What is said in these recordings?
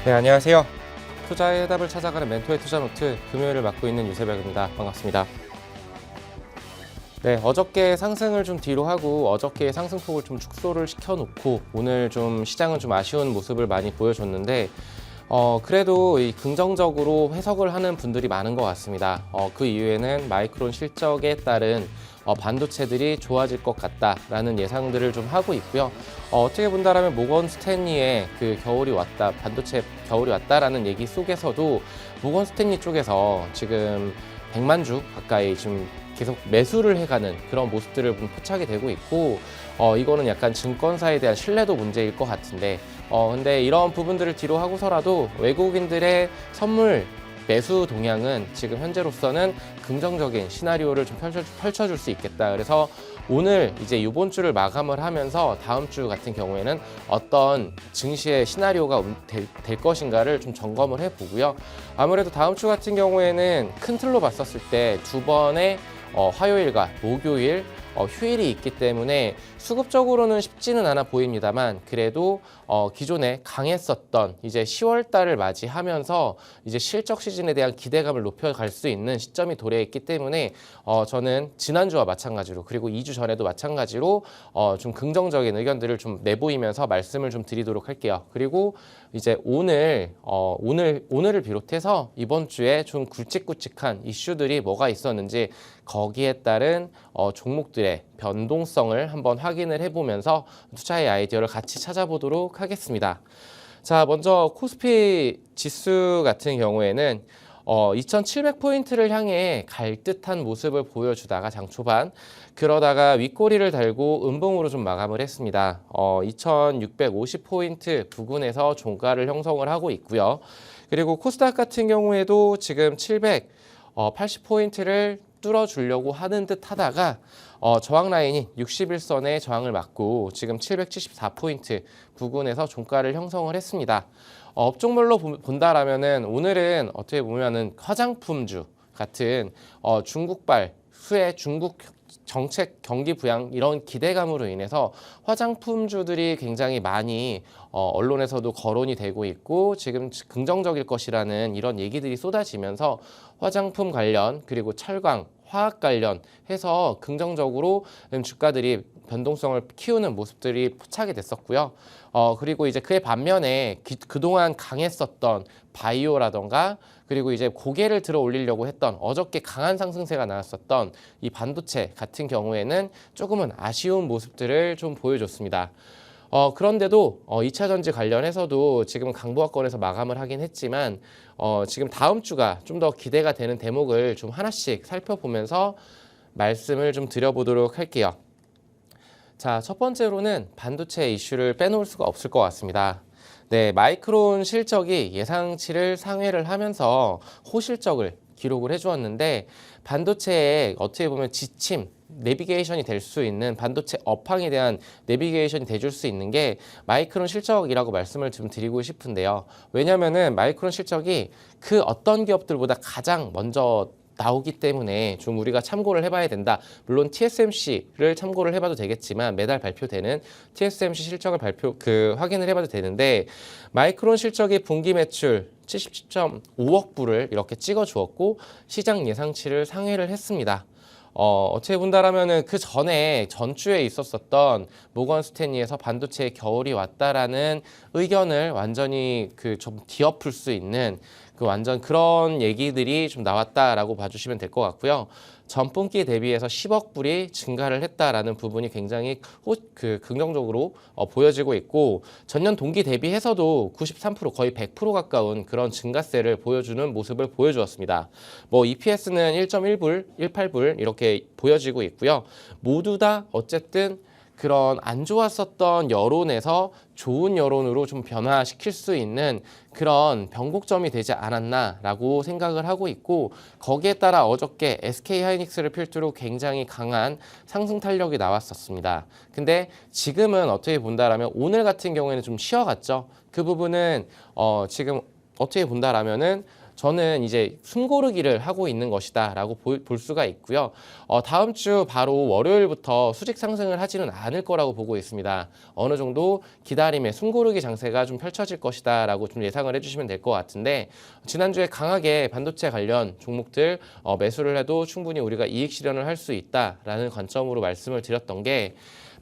네, 안녕하세요. 투자의 해답을 찾아가는 멘토의 투자노트 금요일을 맡고 있는 유세벽입니다. 반갑습니다. 네, 어저께 상승을 좀 뒤로 하고 어저께 상승폭을 좀 축소를 시켜놓고 오늘 좀 시장은 좀 아쉬운 모습을 많이 보여줬는데 그래도 이 긍정적으로 해석을 하는 분들이 많은 것 같습니다. 그 이유에는 마이크론 실적에 따른 반도체들이 좋아질 것 같다라는 예상들을 좀 하고 있고요. 어떻게 본다라면 모건 스탠리의 그 겨울이 왔다, 반도체 겨울이 왔다라는 얘기 속에서도 모건 스탠리 쪽에서 지금 100만 주 가까이 지금 계속 매수를 해가는 그런 모습들을 포착이 되고 있고 이거는 약간 증권사에 대한 신뢰도 문제일 것 같은데 근데 이런 부분들을 뒤로 하고서라도 외국인들의 선물 매수 동향은 지금 현재로서는 긍정적인 시나리오를 좀 펼쳐줄 수 있겠다. 그래서 오늘 이제 이번 주를 마감을 하면서 다음 주 같은 경우에는 어떤 증시의 시나리오가 될 것인가를 좀 점검을 해보고요. 아무래도 다음 주 같은 경우에는 큰 틀로 봤었을 때 두 번의 화요일과 목요일 휴일이 있기 때문에 수급적으로는 쉽지는 않아 보입니다만 그래도 기존에 강했었던 이제 10월 달을 맞이하면서 이제 실적 시즌에 대한 기대감을 높여갈 수 있는 시점이 도래했기 때문에 저는 지난주와 마찬가지로 그리고 2주 전에도 마찬가지로 좀 긍정적인 의견들을 좀 내보이면서 말씀을 좀 드리도록 할게요. 그리고 이제 오늘을 비롯해서 이번 주에 좀 굵직굵직한 이슈들이 뭐가 있었는지 거기에 따른 종목들의 변동성을 한번 확인을 해보면서 투자의 아이디어를 같이 찾아보도록 하겠습니다. 자, 먼저 코스피 지수 같은 경우에는 2700포인트를 향해 갈 듯한 모습을 보여주다가 장 초반 그러다가 윗꼬리를 달고 음봉으로 좀 마감을 했습니다. 2650포인트 부근에서 종가를 형성을 하고 있고요. 그리고 코스닥 같은 경우에도 지금 780포인트를 뚫어주려고 하는 듯 하다가 저항 라인이 61선의 저항을 맞고 지금 774포인트 부근에서 종가를 형성을 했습니다. 업종별로 본다라면은 오늘은 어떻게 보면은 화장품주 같은 중국발 후에 중국 정책 경기 부양 이런 기대감으로 인해서 화장품주들이 굉장히 많이 언론에서도 거론이 되고 있고 지금 긍정적일 것이라는 이런 얘기들이 쏟아지면서 화장품 관련 그리고 철강 화학 관련 해서 긍정적으로 주가들이 변동성을 키우는 모습들이 포착이 됐었고요. 그리고 이제 그의 반면에 그동안 강했었던 바이오라던가 그리고 이제 고개를 들어 올리려고 했던 어저께 강한 상승세가 나왔었던 이 반도체 같은 경우에는 조금은 아쉬운 모습들을 좀 보여줬습니다. 그런데도 2차 전지 관련해서도 지금 강보합권에서 마감을 하긴 했지만 지금 다음 주가 좀 더 기대가 되는 대목을 좀 하나씩 살펴보면서 말씀을 좀 드려보도록 할게요. 자, 첫 번째로는 반도체 이슈를 빼놓을 수가 없을 것 같습니다. 네, 마이크론 실적이 예상치를 상회를 하면서 호실적을 기록을 해주었는데 반도체에 어떻게 보면 지침, 내비게이션이 될 수 있는 반도체 업황에 대한 내비게이션이 돼줄 수 있는 게 마이크론 실적이라고 말씀을 좀 드리고 싶은데요. 왜냐면은 마이크론 실적이 그 어떤 기업들보다 가장 먼저 나오기 때문에 좀 우리가 참고를 해봐야 된다. 물론 TSMC를 참고를 해봐도 되겠지만 매달 발표되는 TSMC 실적을 확인을 해봐도 되는데 마이크론 실적이 분기 매출 77.5억 불을 이렇게 찍어주었고 시장 예상치를 상회를 했습니다. 어떻게 본다라면은 그 전에 전주에 있었었던 모건 스탠리에서 반도체의 겨울이 왔다라는 의견을 완전히 좀 뒤엎을 수 있는 완전 그런 얘기들이 좀 나왔다라고 봐주시면 될 것 같고요. 전분기 대비해서 10억 불이 증가를 했다라는 부분이 굉장히 긍정적으로 보여지고 있고 전년 동기 대비해서도 93% 거의 100% 가까운 그런 증가세를 보여주는 모습을 보여주었습니다. 뭐 EPS는 1.1불, 18불 이렇게 보여지고 있고요. 모두 다 어쨌든 그런 안 좋았었던 여론에서 좋은 여론으로 좀 변화시킬 수 있는 그런 변곡점이 되지 않았나라고 생각을 하고 있고 거기에 따라 어저께 SK하이닉스를 필두로 굉장히 강한 상승 탄력이 나왔었습니다. 근데 지금은 어떻게 본다라면 오늘 같은 경우에는 좀 쉬어갔죠. 그 부분은 지금 어떻게 본다라면은 저는 이제 숨고르기를 하고 있는 것이다라고 볼 수가 있고요. 다음 주 바로 월요일부터 수직 상승을 하지는 않을 거라고 보고 있습니다. 어느 정도 기다림의 숨고르기 장세가 좀 펼쳐질 것이다라고 좀 예상을 해주시면 될 것 같은데, 지난주에 강하게 반도체 관련 종목들 매수를 해도 충분히 우리가 이익 실현을 할 수 있다라는 관점으로 말씀을 드렸던 게,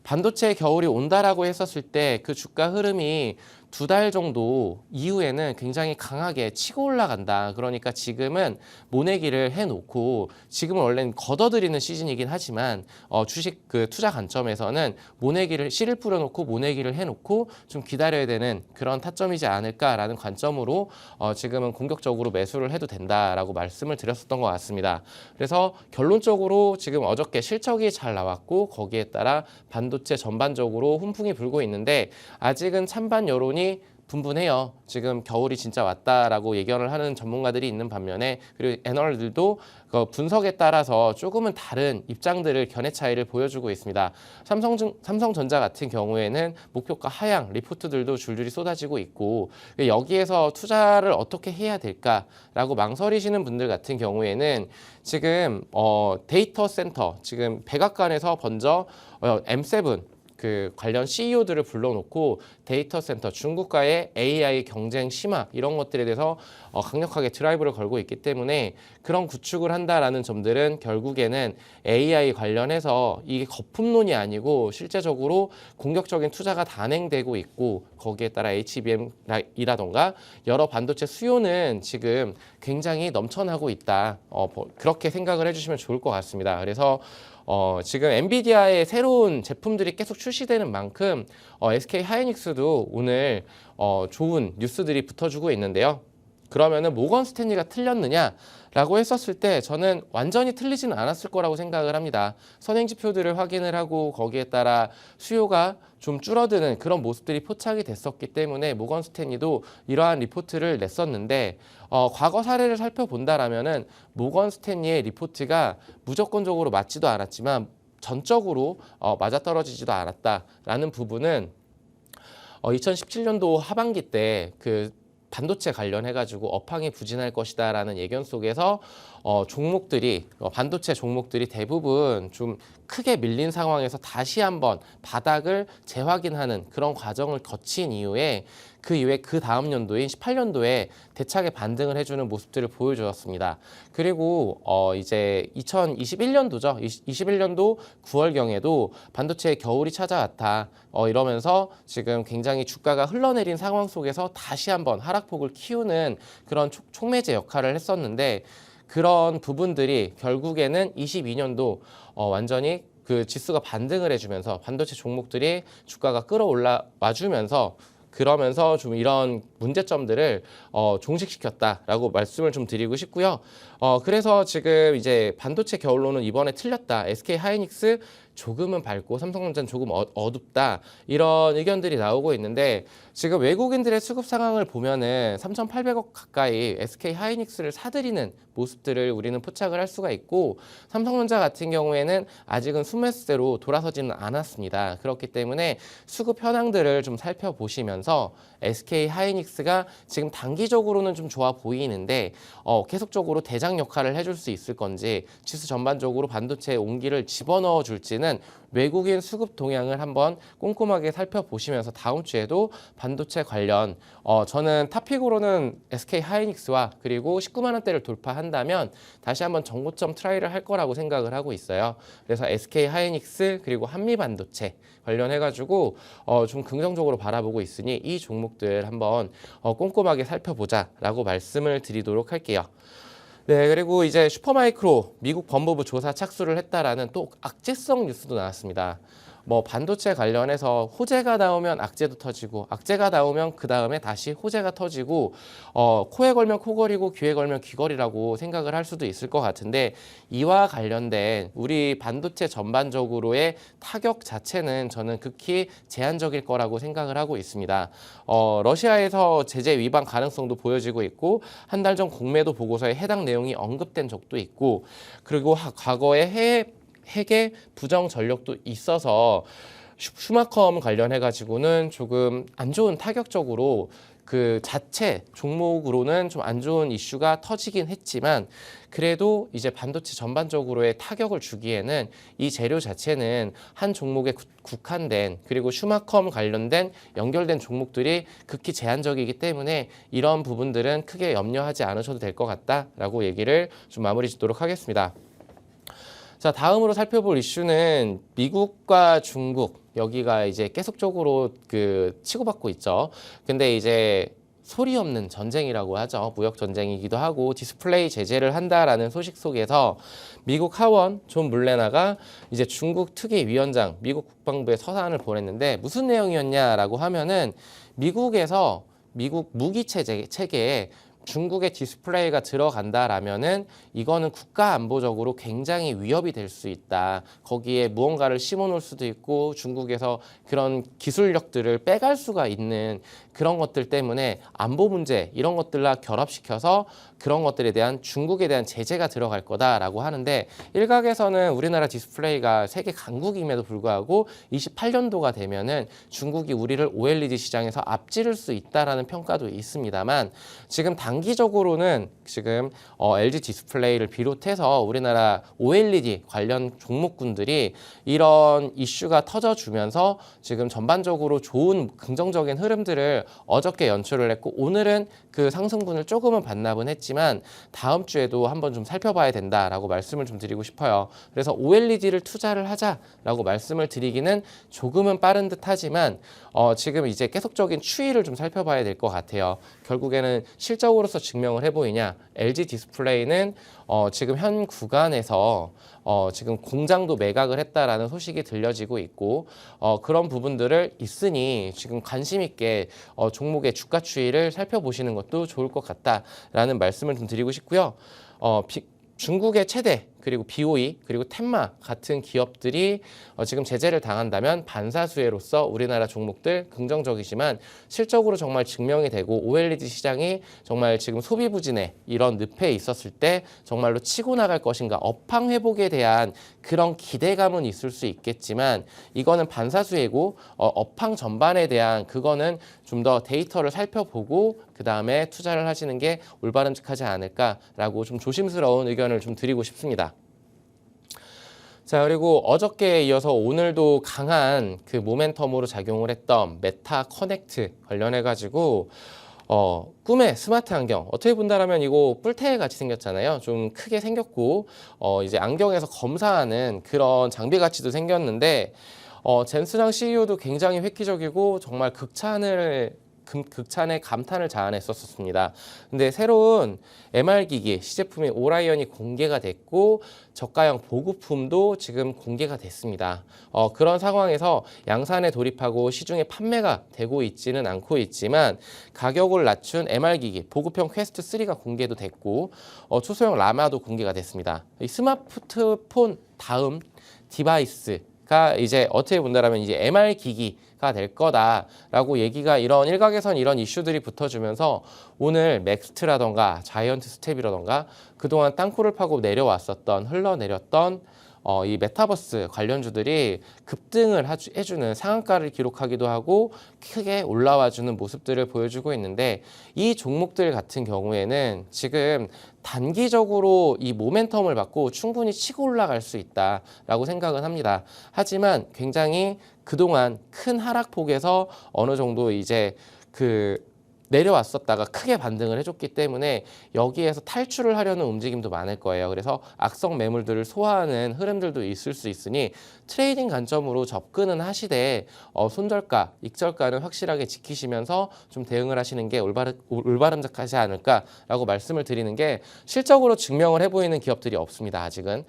반도체 겨울이 온다라고 했었을 때 그 주가 흐름이 2달 정도 이후에는 굉장히 강하게 치고 올라간다. 그러니까 지금은 모내기를 해놓고, 지금은 원래는 걷어들이는 시즌이긴 하지만 주식 그 투자 관점에서는 모내기를 씨를 뿌려놓고 모내기를 해놓고 좀 기다려야 되는 그런 타점이지 않을까라는 관점으로 지금은 공격적으로 매수를 해도 된다라고 말씀을 드렸었던 것 같습니다. 그래서 결론적으로 지금 어저께 실적이 잘 나왔고 거기에 따라 반도체 전반적으로 훈풍이 불고 있는데, 아직은 찬반 여론이 분분해요. 지금 겨울이 진짜 왔다라고 예견을 하는 전문가들이 있는 반면에, 그리고 애널들도 그 분석에 따라서 조금은 다른 입장들을 견해 차이를 보여주고 있습니다. 삼성전자 같은 경우에는 목표가 하향 리포트들도 줄줄이 쏟아지고 있고, 여기에서 투자를 어떻게 해야 될까라고 망설이시는 분들 같은 경우에는 지금 데이터 센터, 지금 백악관에서 먼저 M7 그 관련 CEO들을 불러놓고 데이터 센터, 중국과의 AI 경쟁 심화 이런 것들에 대해서 강력하게 드라이브를 걸고 있기 때문에, 그런 구축을 한다라는 점들은 결국에는 AI 관련해서 이게 거품론이 아니고 실제적으로 공격적인 투자가 단행되고 있고, 거기에 따라 HBM이라던가 여러 반도체 수요는 지금 굉장히 넘쳐나고 있다. 그렇게 생각을 해주시면 좋을 것 같습니다. 그래서 지금 엔비디아의 새로운 제품들이 계속 출시되는 만큼 SK 하이닉스도 오늘 좋은 뉴스들이 붙어주고 있는데요. 그러면은 모건 스탠리가 틀렸느냐라고 했었을 때 저는 완전히 틀리지는 않았을 거라고 생각을 합니다. 선행지표들을 확인을 하고 거기에 따라 수요가 좀 줄어드는 그런 모습들이 포착이 됐었기 때문에 모건 스탠리도 이러한 리포트를 냈었는데, 과거 사례를 살펴본다라면은 모건 스탠리의 리포트가 무조건적으로 맞지도 않았지만 전적으로 맞아떨어지지도 않았다라는 부분은 2017년도 하반기 때 그 반도체 관련해가지고 업황이 부진할 것이다라는 예견 속에서 종목들이 반도체 종목들이 대부분 좀 크게 밀린 상황에서 다시 한번 바닥을 재확인하는 그런 과정을 거친 이후에, 그 이후에 그 다음 연도인 18년도에 대차게 반등을 해주는 모습들을 보여주었습니다. 그리고 이제 2021년도죠. 21년도 9월경에도 반도체의 겨울이 찾아왔다. 이러면서 지금 굉장히 주가가 흘러내린 상황 속에서 다시 한번 하락폭을 키우는 그런 촉매제 역할을 했었는데, 그런 부분들이 결국에는 22년도 완전히 그 지수가 반등을 해주면서 반도체 종목들이 주가가 끌어올라 와주면서, 그러면서 좀 이런 문제점들을 종식시켰다라고 말씀을 좀 드리고 싶고요. 그래서 지금 이제 반도체 겨울론은 이번에 틀렸다. SK 하이닉스 조금은 밝고 삼성전자는 조금 어둡다. 이런 의견들이 나오고 있는데, 지금 외국인들의 수급 상황을 보면은 3,800억 가까이 SK 하이닉스를 사들이는 모습들을 우리는 포착을 할 수가 있고, 삼성전자 같은 경우에는 아직은 순매수세로 돌아서지는 않았습니다. 그렇기 때문에 수급 현황들을 좀 살펴보시면서 SK 하이닉스가 지금 단기적으로는 좀 좋아 보이는데 계속적으로 대장 역할을 해줄 수 있을 건지, 지수 전반적으로 반도체의 온기를 집어넣어 줄지는 외국인 수급 동향을 한번 꼼꼼하게 살펴보시면서 다음 주에도 반도체 관련 저는 탑픽으로는 SK 하이닉스와 그리고 19만 원대를 돌파한다면 다시 한번 정고점 트라이를 할 거라고 생각을 하고 있어요. 그래서 SK 하이닉스 그리고 한미 반도체 관련해가지고 좀 긍정적으로 바라보고 있으니 이 종목들 한번 꼼꼼하게 살펴보자라고 말씀을 드리도록 할게요. 네, 그리고 이제 슈퍼마이크로 미국 법무부 조사 착수를 했다라는 또 악재성 뉴스도 나왔습니다. 뭐 반도체 관련해서 호재가 나오면 악재도 터지고, 악재가 나오면 그 다음에 다시 호재가 터지고, 코에 걸면 코걸이고 귀에 걸면 귀걸이라고 생각을 할 수도 있을 것 같은데, 이와 관련된 우리 반도체 전반적으로의 타격 자체는 저는 극히 제한적일 거라고 생각을 하고 있습니다. 러시아에서 제재 위반 가능성도 보여지고 있고, 한 달 전 공매도 보고서에 해당 내용이 언급된 적도 있고, 그리고 과거에 핵의 부정 전력도 있어서 슈마컴 관련해 가지고는 조금 안 좋은 타격적으로 그 자체 종목으로는 좀 안 좋은 이슈가 터지긴 했지만 그래도 이제 반도체 전반적으로의 타격을 주기에는 이 재료 자체는 한 종목에 국한된 그리고 슈마컴 관련된 연결된 종목들이 극히 제한적이기 때문에 이런 부분들은 크게 염려하지 않으셔도 될 것 같다라고 얘기를 좀 마무리 짓도록 하겠습니다. 자, 다음으로 살펴볼 이슈는 미국과 중국 여기가 이제 계속적으로 그 치고받고 있죠. 근데 이제 소리 없는 전쟁이라고 하죠. 무역 전쟁이기도 하고 디스플레이 제재를 한다라는 소식 속에서 미국 하원 존 물레나가 이제 중국 특위 위원장 미국 국방부에 서한을 보냈는데 무슨 내용이었냐라고 하면은 미국에서 미국 무기 체계에 중국의 디스플레이가 들어간다라면은 이거는 국가 안보적으로 굉장히 위협이 될 수 있다. 거기에 무언가를 심어놓을 수도 있고 중국에서 그런 기술력들을 빼갈 수가 있는 그런 것들 때문에 안보 문제 이런 것들과 결합시켜서 그런 것들에 대한 중국에 대한 제재가 들어갈 거다라고 하는데 일각에서는 우리나라 디스플레이가 세계 강국임에도 불구하고 28년도가 되면은 중국이 우리를 OLED 시장에서 앞지를 수 있다라는 평가도 있습니다만 지금 단기적으로는 지금 LG 디스플레이를 비롯해서 우리나라 OLED 관련 종목군들이 이런 이슈가 터져주면서 지금 전반적으로 좋은 긍정적인 흐름들을 어저께 연출을 했고 오늘은 그 상승분을 조금은 반납은 했지만 다음 주에도 한번 좀 살펴봐야 된다라고 말씀을 좀 드리고 싶어요. 그래서 OLED를 투자를 하자라고 말씀을 드리기는 조금은 빠른 듯 하지만 지금 이제 계속적인 추이를 좀 살펴봐야 될 것 같아요. 결국에는 실적으로서 증명을 해보이냐 LG 디스플레이는 지금 현 구간에서 지금 공장도 매각을 했다라는 소식이 들려지고 있고 그런 부분들을 있으니 지금 관심 있게 종목의 주가 추이를 살펴보시는 것도 좋을 것 같다라는 말씀을 좀 드리고 싶고요. 중국의 최대 그리고 BOE 그리고 텐마 같은 기업들이 지금 제재를 당한다면 반사수혜로서 우리나라 종목들 긍정적이지만 실적으로 정말 증명이 되고 OLED 시장이 정말 지금 소비 부진에 이런 늪에 있었을 때 정말로 치고 나갈 것인가 업황 회복에 대한 그런 기대감은 있을 수 있겠지만 이거는 반사수혜고 업황 전반에 대한 그거는 좀 더 데이터를 살펴보고 그 다음에 투자를 하시는 게 올바름직하지 않을까라고 좀 조심스러운 의견을 좀 드리고 싶습니다. 자, 그리고 어저께에 이어서 오늘도 강한 그 모멘텀으로 작용을 했던 메타 커넥트 관련해가지고 꿈의 스마트 안경 어떻게 본다라면 이거 뿔테 같이 생겼잖아요. 좀 크게 생겼고 이제 안경에서 검사하는 그런 장비 같이도 생겼는데 젠스장 CEO도 굉장히 획기적이고 정말 극찬의 감탄을 자아냈었습니다. 근데 새로운 MR 기기 시제품인 오라이언이 공개가 됐고 저가형 보급품도 지금 공개가 됐습니다. 그런 상황에서 양산에 돌입하고 시중에 판매가 되고 있지는 않고 있지만 가격을 낮춘 MR 기기 보급형 퀘스트 3가 공개도 됐고 초소형 라마도 공개가 됐습니다. 이 스마트폰 다음 디바이스가 이제 어떻게 본다라면 이제 MR 기기가 될 거다라고 얘기가 이런 일각에선 이런 이슈들이 붙어주면서 오늘 맥스트라던가 자이언트 스텝이라던가 그동안 땅굴을 파고 내려왔었던 흘러내렸던 이 메타버스 관련주들이 급등을 해주는 상한가를 기록하기도 하고 크게 올라와주는 모습들을 보여주고 있는데 이 종목들 같은 경우에는 지금 단기적으로 이 모멘텀을 받고 충분히 치고 올라갈 수 있다라고 생각은 합니다. 하지만 굉장히 그동안 큰 하락폭에서 어느 정도 이제 내려왔었다가 크게 반등을 해줬기 때문에 여기에서 탈출을 하려는 움직임도 많을 거예요. 그래서 악성 매물들을 소화하는 흐름들도 있을 수 있으니 트레이딩 관점으로 접근은 하시되 손절가, 익절가는 확실하게 지키시면서 좀 대응을 하시는 게 올바름직하지 않을까라고 말씀을 드리는 게 실적으로 증명을 해보이는 기업들이 없습니다. 아직은.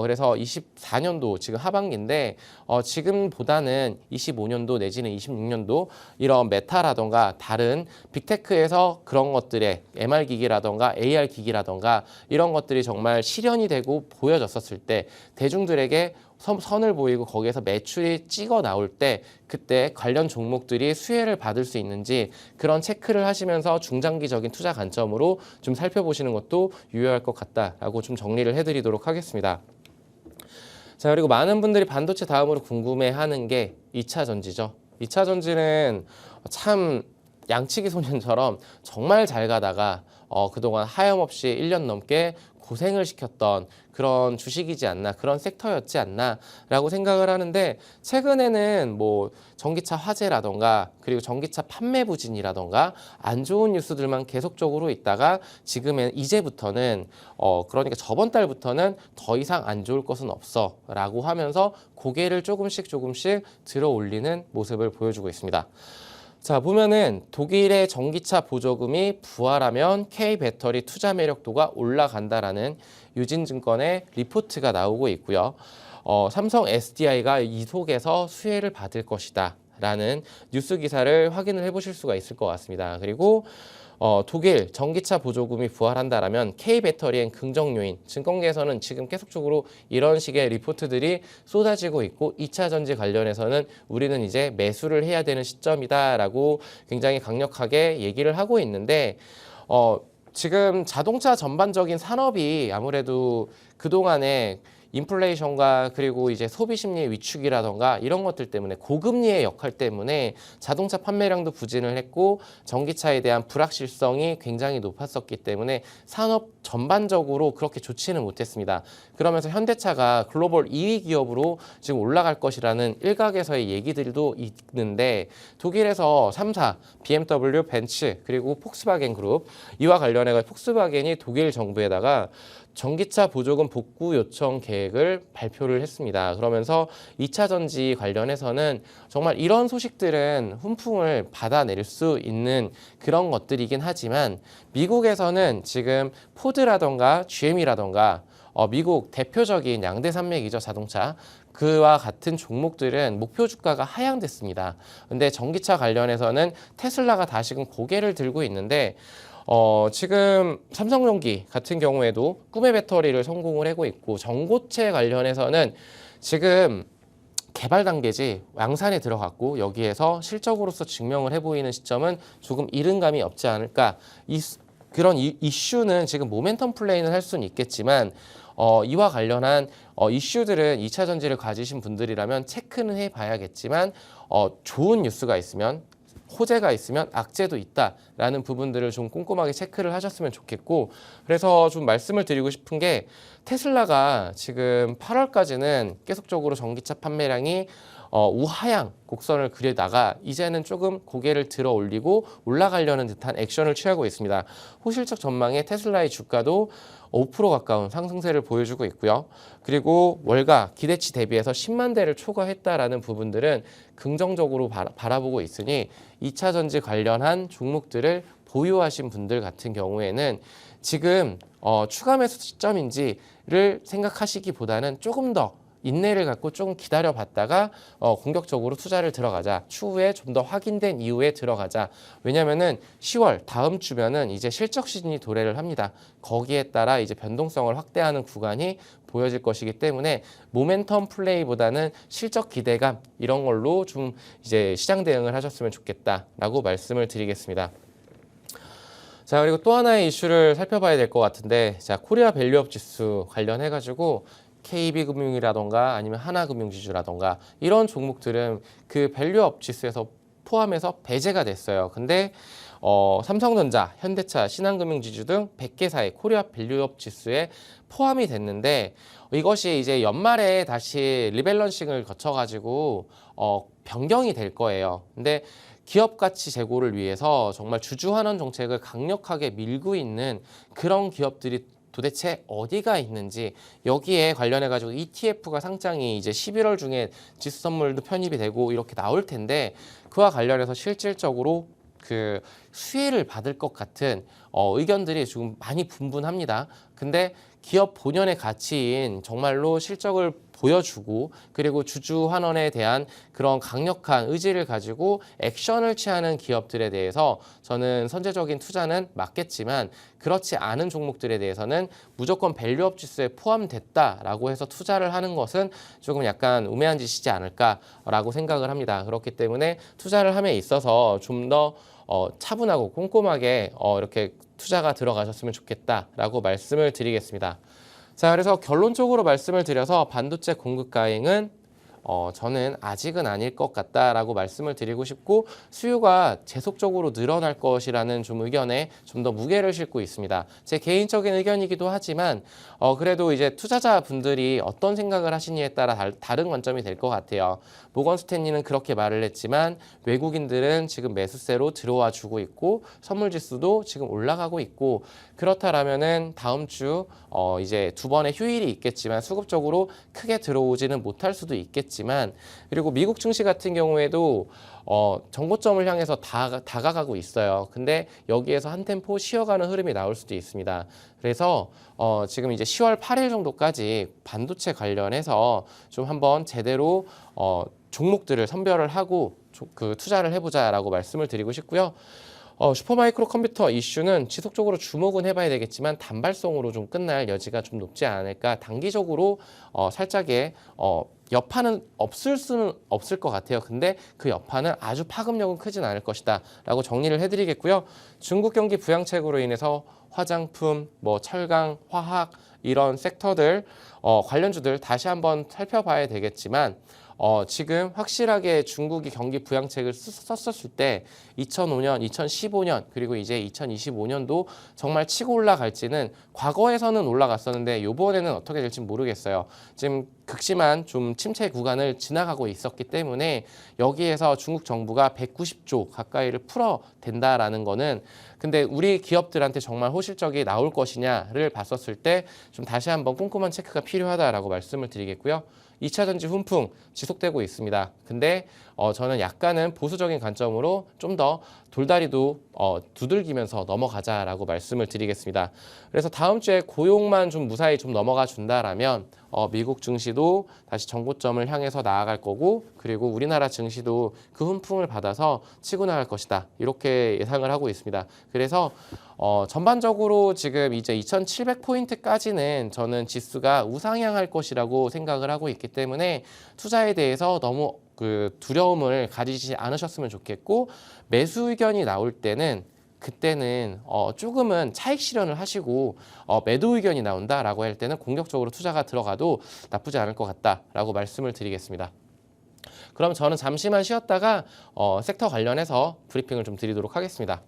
그래서 24년도 지금 하반기인데 지금보다는 25년도 내지는 26년도 이런 메타라던가 다른 빅테크에서 그런 것들의 MR 기기라던가 AR 기기라던가 이런 것들이 정말 실현이 되고 보여졌었을 때 대중들에게 선을 보이고 거기에서 매출이 찍어 나올 때 그때 관련 종목들이 수혜를 받을 수 있는지 그런 체크를 하시면서 중장기적인 투자 관점으로 좀 살펴보시는 것도 유효할 것 같다라고 좀 정리를 해드리도록 하겠습니다. 자, 그리고 많은 분들이 반도체 다음으로 궁금해하는 게 2차 전지죠. 2차 전지는 참 양치기 소년처럼 정말 잘 가다가 그동안 하염없이 1년 넘게 고생을 시켰던 그런 주식이지 않나, 그런 섹터였지 않나라고 생각을 하는데, 최근에는 뭐 전기차 화재라던가 그리고 전기차 판매 부진이라던가 안 좋은 뉴스들만 계속적으로 있다가 지금은 이제부터는 그러니까 저번 달부터는 더 이상 안 좋을 것은 없어라고 하면서 고개를 조금씩 들어 올리는 모습을 보여주고 있습니다. 자, 보면은 독일의 전기차 보조금이 부활하면 K배터리 투자 매력도가 올라간다라는 유진증권의 리포트가 나오고 있고요. 삼성 SDI가 이 속에서 수혜를 받을 것이다 라는 뉴스 기사를 확인을 해보실 수가 있을 것 같습니다. 그리고 독일 전기차 보조금이 부활한다라면 K배터리엔 긍정 요인, 증권계에서는 지금 계속적으로 이런 식의 리포트들이 쏟아지고 있고 2차 전지 관련해서는 우리는 이제 매수를 해야 되는 시점이다라고 굉장히 강력하게 얘기를 하고 있는데, 지금 자동차 전반적인 산업이 아무래도 그동안에 인플레이션과 그리고 이제 소비 심리의 위축이라던가 이런 것들 때문에, 고금리의 역할 때문에 자동차 판매량도 부진을 했고 전기차에 대한 불확실성이 굉장히 높았었기 때문에 산업 전반적으로 그렇게 좋지는 못했습니다. 그러면서 현대차가 글로벌 2위 기업으로 지금 올라갈 것이라는 일각에서의 얘기들도 있는데, 독일에서 3사, BMW, 벤츠 그리고 폭스바겐 그룹, 이와 관련해서 폭스바겐이 독일 정부에다가 전기차 보조금 복구 요청 계획을 발표를 했습니다. 그러면서 2차 전지 관련해서는 정말 이런 소식들은 훈풍을 받아낼 수 있는 그런 것들이긴 하지만, 미국에서는 지금 포드라던가 GM이라던가 미국 대표적인 양대 산맥이죠, 자동차. 그와 같은 종목들은 목표 주가가 하향됐습니다. 근데 전기차 관련해서는 테슬라가 다시금 고개를 들고 있는데, 지금 삼성전기 같은 경우에도 꿈의 배터리를 성공을 하고 있고, 전고체 관련해서는 지금 개발 단계지 양산에 들어갔고 여기에서 실적으로서 증명을 해 보이는 시점은 조금 이른 감이 없지 않을까. 그런 이슈는 지금 모멘텀 플레이는 할 수는 있겠지만, 이와 관련한 이슈들은 2차 전지를 가지신 분들이라면 체크는 해봐야겠지만, 좋은 뉴스가 있으면, 호재가 있으면 악재도 있다라는 부분들을 좀 꼼꼼하게 체크를 하셨으면 좋겠고, 그래서 좀 말씀을 드리고 싶은 게, 테슬라가 지금 8월까지는 계속적으로 전기차 판매량이 우하향 곡선을 그리다가 이제는 조금 고개를 들어 올리고 올라가려는 듯한 액션을 취하고 있습니다. 호실적 전망에 테슬라의 주가도 5% 가까운 상승세를 보여주고 있고요. 그리고 월가 기대치 대비해서 10만 대를 초과했다라는 부분들은 긍정적으로 바라보고 있으니 2차 전지 관련한 종목들을 보유하신 분들 같은 경우에는 지금 추가 매수 시점인지를 생각하시기보다는 조금 더 인내를 갖고 조금 기다려 봤다가 공격적으로 투자를 들어가자. 추후에 좀 더 확인된 이후에 들어가자. 왜냐면은 10월 다음 주면은 이제 실적 시즌이 도래를 합니다. 거기에 따라 이제 변동성을 확대하는 구간이 보여질 것이기 때문에 모멘텀 플레이보다는 실적 기대감 이런 걸로 좀 이제 시장 대응을 하셨으면 좋겠다라고 말씀을 드리겠습니다. 자, 그리고 또 하나의 이슈를 살펴봐야 될 것 같은데, 자, 코리아 밸류업 지수 관련해가지고 KB금융이라던가 아니면 하나금융지주라던가 이런 종목들은 그 밸류업 지수에서 포함해서 배제가 됐어요. 근데 삼성전자, 현대차, 신한금융지주 등 100개사의 코리아 밸류업 지수에 포함이 됐는데, 이것이 이제 연말에 다시 리밸런싱을 거쳐가지고 변경이 될 거예요. 근데 기업 가치 제고를 위해서 정말 주주환원 정책을 강력하게 밀고 있는 그런 기업들이 도대체 어디가 있는지, 여기에 관련해 가지고 ETF가 상장이 이제 11월 중에 지수 선물도 편입이 되고 이렇게 나올 텐데, 그와 관련해서 실질적으로 그 수혜를 받을 것 같은 의견들이 지금 많이 분분합니다. 근데 기업 본연의 가치인 정말로 실적을 보여주고 그리고 주주 환원에 대한 그런 강력한 의지를 가지고 액션을 취하는 기업들에 대해서 저는 선제적인 투자는 맞겠지만, 그렇지 않은 종목들에 대해서는 무조건 밸류업 지수에 포함됐다라고 해서 투자를 하는 것은 조금 약간 우매한 짓이지 않을까라고 생각을 합니다. 그렇기 때문에 투자를 함에 있어서 좀 더 차분하고 꼼꼼하게 이렇게 투자가 들어가셨으면 좋겠다라고 말씀을 드리겠습니다. 자, 그래서 결론적으로 말씀을 드려서 반도체 공급 가행은 저는 아직은 아닐 것 같다라고 말씀을 드리고 싶고 수요가 지속적으로 늘어날 것이라는 좀 의견에 좀 더 무게를 싣고 있습니다. 제 개인적인 의견이기도 하지만 그래도 이제 투자자분들이 어떤 생각을 하시냐에 따라 다른 관점이 될 것 같아요. 모건 스탠리는 그렇게 말을 했지만 외국인들은 지금 매수세로 들어와 주고 있고 선물 지수도 지금 올라가고 있고 그렇다라면은 다음 주 이제 두 번의 휴일이 있겠지만 수급적으로 크게 들어오지는 못할 수도 있겠지만 그리고 미국 증시 같은 경우에도 정고점을 향해서 다가가고 있어요. 근데 여기에서 한 템포 쉬어가는 흐름이 나올 수도 있습니다. 그래서 지금 이제 10월 8일 정도까지 반도체 관련해서 좀 한번 제대로 종목들을 선별을 하고 그 투자를 해보자라고 말씀을 드리고 싶고요. 슈퍼마이크로 컴퓨터 이슈는 지속적으로 주목은 해봐야 되겠지만 단발성으로 좀 끝날 여지가 좀 높지 않을까. 단기적으로 살짝의 여파는 없을 수는 없을 것 같아요. 근데 그 여파는 아주 파급력은 크진 않을 것이다 라고 정리를 해드리겠고요. 중국 경기 부양책으로 인해서 화장품, 철강, 화학 이런 섹터들 관련주들 다시 한번 살펴봐야 되겠지만 지금 확실하게 중국이 경기 부양책을 썼었을 때 2005년, 2015년 그리고 이제 2025년도 정말 치고 올라갈지는 과거에서는 올라갔었는데 이번에는 어떻게 될지 모르겠어요. 지금 극심한 좀 침체 구간을 지나가고 있었기 때문에 여기에서 중국 정부가 190조 가까이를 풀어댄다라는 거는 근데 우리 기업들한테 정말 호실적이 나올 것이냐를 봤었을 때 좀 다시 한번 꼼꼼한 체크가 필요하다라고 말씀을 드리겠고요. 2차 전지 훈풍 지속되고 있습니다. 근데 저는 약간은 보수적인 관점으로 좀 더 돌다리도 두들기면서 넘어가자라고 말씀을 드리겠습니다. 그래서 다음 주에 고용만 좀 무사히 좀 넘어가 준다라면 미국 증시도 다시 정고점을 향해서 나아갈 거고 그리고 우리나라 증시도 그 훈풍을 받아서 치고 나갈 것이다. 이렇게 예상을 하고 있습니다. 그래서 전반적으로 지금 이제 2700포인트까지는 저는 지수가 우상향할 것이라고 생각을 하고 있기 때문에 투자에 대해서 너무 그 두려움을 가지지 않으셨으면 좋겠고 매수 의견이 나올 때는 그때는 조금은 차익 실현을 하시고 매도 의견이 나온다라고 할 때는 공격적으로 투자가 들어가도 나쁘지 않을 것 같다라고 말씀을 드리겠습니다. 그럼 저는 잠시만 쉬었다가 섹터 관련해서 브리핑을 좀 드리도록 하겠습니다.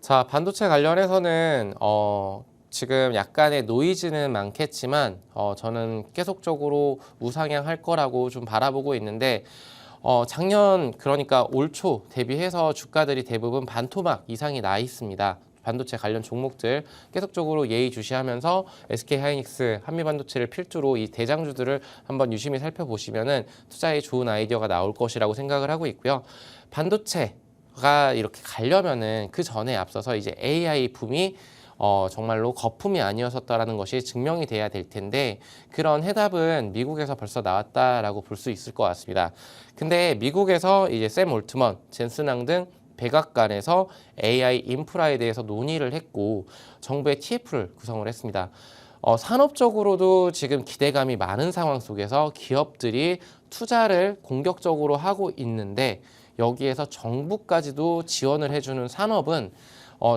자, 반도체 관련해서는 지금 약간의 노이즈는 많겠지만 저는 계속적으로 우상향할 거라고 좀 바라보고 있는데 작년 그러니까 올 초 대비해서 주가들이 대부분 반토막 이상이 나 있습니다. 반도체 관련 종목들 계속적으로 예의주시하면서 SK하이닉스, 한미반도체를 필두로 이 대장주들을 한번 유심히 살펴보시면은 투자에 좋은 아이디어가 나올 것이라고 생각을 하고 있고요. 반도체가 이렇게 가려면은 그 전에 앞서서 이제 AI 붐이 정말로 거품이 아니었었다라는 것이 증명이 돼야 될 텐데 그런 해답은 미국에서 벌써 나왔다라고 볼 수 있을 것 같습니다. 근데 미국에서 이제 샘 올트먼, 젠슨왕 등 백악관에서 AI 인프라에 대해서 논의를 했고 정부의 TF를 구성을 했습니다. 산업적으로도 지금 기대감이 많은 상황 속에서 기업들이 투자를 공격적으로 하고 있는데 여기에서 정부까지도 지원을 해주는 산업은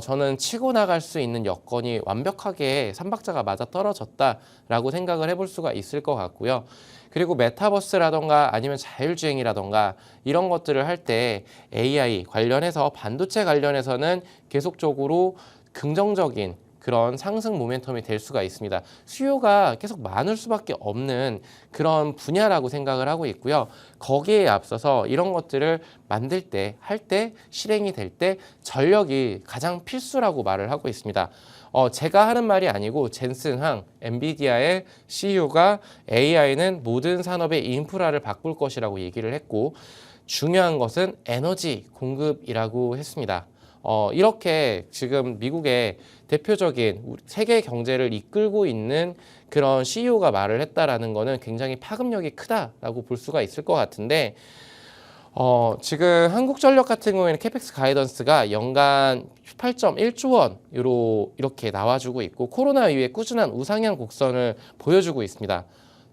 저는 치고 나갈 수 있는 여건이 완벽하게 삼박자가 맞아 떨어졌다라고 생각을 해볼 수가 있을 것 같고요. 그리고 메타버스라던가 아니면 자율주행이라던가 이런 것들을 할 때 AI 관련해서 반도체 관련해서는 계속적으로 긍정적인 그런 상승 모멘텀이 될 수가 있습니다. 수요가 계속 많을 수밖에 없는 그런 분야라고 생각을 하고 있고요. 거기에 앞서서 이런 것들을 만들 때, 할 때, 실행이 될 때 전력이 가장 필수라고 말을 하고 있습니다. 제가 하는 말이 아니고 젠슨 항, 엔비디아의 CEO가 AI는 모든 산업의 인프라를 바꿀 것이라고 얘기를 했고, 중요한 것은 에너지 공급이라고 했습니다. 이렇게 지금 미국의 대표적인 세계 경제를 이끌고 있는 그런 CEO가 말을 했다라는 거는 굉장히 파급력이 크다라고 볼 수가 있을 것 같은데, 지금 한국전력 같은 경우에는 캐펙스 가이던스가 연간 8.1조 원으로 이렇게 나와주고 있고, 코로나 이후에 꾸준한 우상향 곡선을 보여주고 있습니다.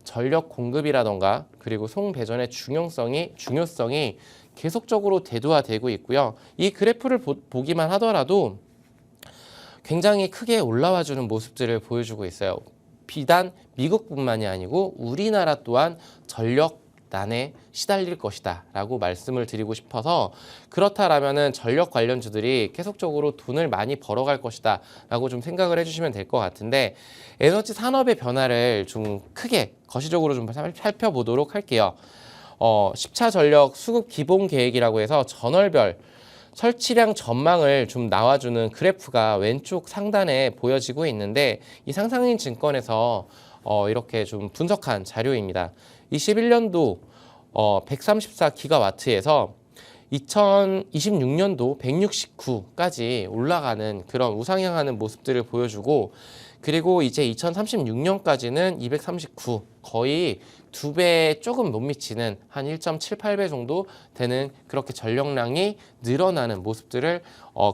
전력 공급이라던가 그리고 송배전의 중요성이 계속적으로 대두화되고 있고요. 이 그래프를 보기만 하더라도 굉장히 크게 올라와주는 모습들을 보여주고 있어요. 비단 미국뿐만이 아니고 우리나라 또한 전력난에 시달릴 것이다 라고 말씀을 드리고 싶어서, 그렇다라면은 전력 관련주들이 계속적으로 돈을 많이 벌어갈 것이다 라고 좀 생각을 해주시면 될 것 같은데, 에너지 산업의 변화를 좀 크게 거시적으로 좀 살펴보도록 할게요. 10차 전력 수급 기본 계획이라고 해서 전월별 설치량 전망을 좀 나와주는 그래프가 왼쪽 상단에 보여지고 있는데, 이 상상인 증권에서 이렇게 좀 분석한 자료입니다. 21년도 134기가와트에서 2026년도 169까지 올라가는 그런 우상향하는 모습들을 보여주고, 그리고 이제 2036년까지는 239, 거의 2배 조금 못 미치는 한 1.78배 정도 되는 그렇게 전력량이 늘어나는 모습들을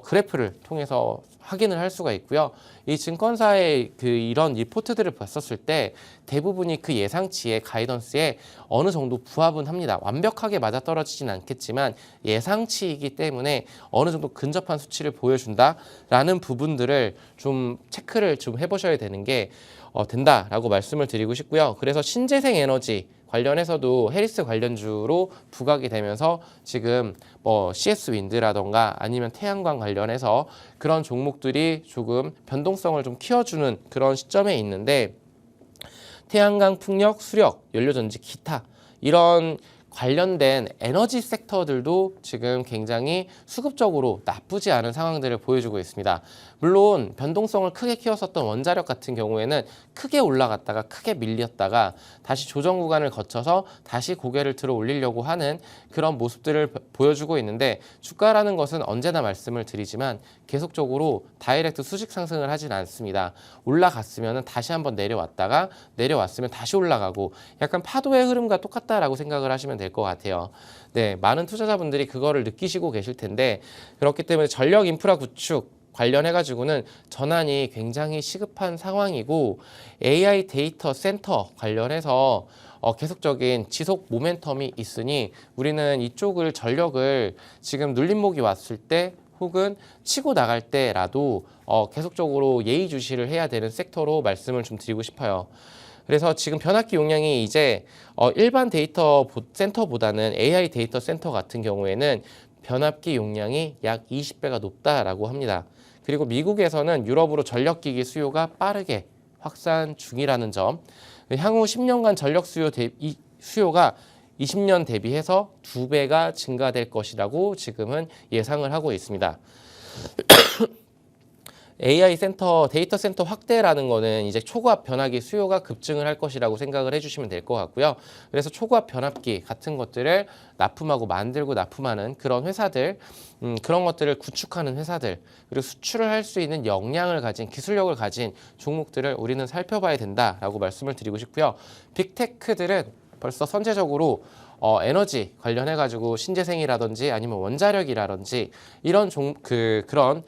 그래프를 통해서 확인을 할 수가 있고요. 이 증권사의 이런 리포트들을 봤었을 때 대부분이 그 예상치의 가이던스에 어느 정도 부합은 합니다. 완벽하게 맞아떨어지진 않겠지만 예상치이기 때문에 어느 정도 근접한 수치를 보여준다라는 부분들을 좀 체크를 좀 해보셔야 되는 게 된다라고 말씀을 드리고 싶고요. 그래서 신재생 에너지 관련해서도 해리스 관련주로 부각이 되면서 지금 CS 윈드라던가 아니면 태양광 관련해서 그런 종목들이 조금 변동성을 좀 키워주는 그런 시점에 있는데, 태양광, 풍력, 수력, 연료전지, 기타 이런 관련된 에너지 섹터들도 지금 굉장히 수급적으로 나쁘지 않은 상황들을 보여주고 있습니다. 물론 변동성을 크게 키웠었던 원자력 같은 경우에는 크게 올라갔다가 크게 밀렸다가 다시 조정 구간을 거쳐서 다시 고개를 들어 올리려고 하는 그런 모습들을 보여주고 있는데, 주가라는 것은 언제나 말씀을 드리지만 계속적으로 다이렉트 수직 상승을 하진 않습니다. 올라갔으면 다시 한번 내려왔다가 내려왔으면 다시 올라가고, 약간 파도의 흐름과 똑같다라고 생각을 하시면 될 것 같아요. 네, 많은 투자자분들이 그거를 느끼시고 계실 텐데, 그렇기 때문에 전력 인프라 구축 관련해가지고는 전환이 굉장히 시급한 상황이고, AI 데이터 센터 관련해서 계속적인 지속 모멘텀이 있으니 우리는 이쪽을 전력을 지금 눌림목이 왔을 때 혹은 치고 나갈 때라도 계속적으로 예의주시를 해야 되는 섹터로 말씀을 좀 드리고 싶어요. 그래서 지금 변압기 용량이 이제 일반 데이터 센터보다는 AI 데이터 센터 같은 경우에는 변압기 용량이 약 20배가 높다라고 합니다. 그리고 미국에서는 유럽으로 전력기기 수요가 빠르게 확산 중이라는 점, 향후 10년간 전력 수요가 20년 대비해서 2배가 증가될 것이라고 지금은 예상을 하고 있습니다. AI 센터, 데이터 센터 확대라는 거는 이제 초고압 변압기 수요가 급증을 할 것이라고 생각을 해주시면 될 것 같고요. 그래서 초고압 변압기 같은 것들을 납품하고 만들고 납품하는 그런 회사들, 그런 것들을 구축하는 회사들, 그리고 수출을 할 수 있는 역량을 가진, 기술력을 가진 종목들을 우리는 살펴봐야 된다라고 말씀을 드리고 싶고요. 빅테크들은 벌써 선제적으로 에너지 관련해가지고 신재생이라든지 아니면 원자력이라든지 이런 그런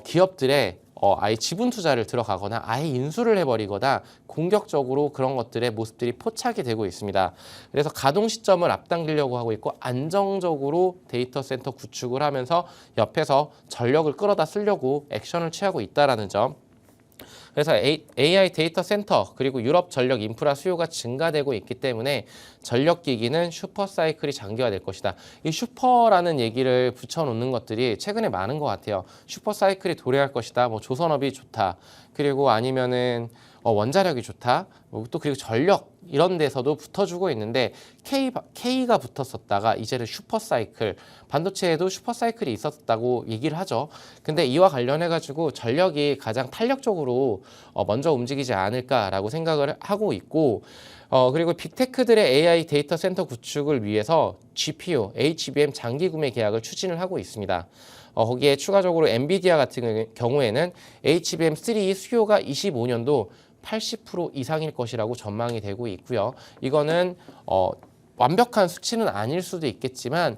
기업들의 아예 지분 투자를 들어가거나 아예 인수를 해버리거나 공격적으로 그런 것들의 모습들이 포착이 되고 있습니다. 그래서 가동 시점을 앞당기려고 하고 있고, 안정적으로 데이터 센터 구축을 하면서 옆에서 전력을 끌어다 쓰려고 액션을 취하고 있다라는 점. 그래서 AI 데이터 센터 그리고 유럽 전력 인프라 수요가 증가되고 있기 때문에 전력기기는 슈퍼사이클이 장기화될 것이다. 이 슈퍼라는 얘기를 붙여놓는 것들이 최근에 많은 것 같아요. 슈퍼사이클이 도래할 것이다. 뭐 조선업이 좋다. 그리고 아니면은 원자력이 좋다. 또 그리고 전력 이런 데서도 붙어주고 있는데 K가 붙었었다가 이제는 슈퍼사이클, 반도체에도 슈퍼사이클이 있었다고 얘기를 하죠. 근데 이와 관련해 가지고 전력이 가장 탄력적으로 먼저 움직이지 않을까라고 생각을 하고 있고, 그리고 빅테크들의 AI 데이터 센터 구축을 위해서 GPU, HBM 장기 구매 계약을 추진을 하고 있습니다. 거기에 추가적으로 엔비디아 같은 경우에는 HBM3 수요가 25년도 80% 이상일 것이라고 전망이 되고 있고요. 이거는 완벽한 수치는 아닐 수도 있겠지만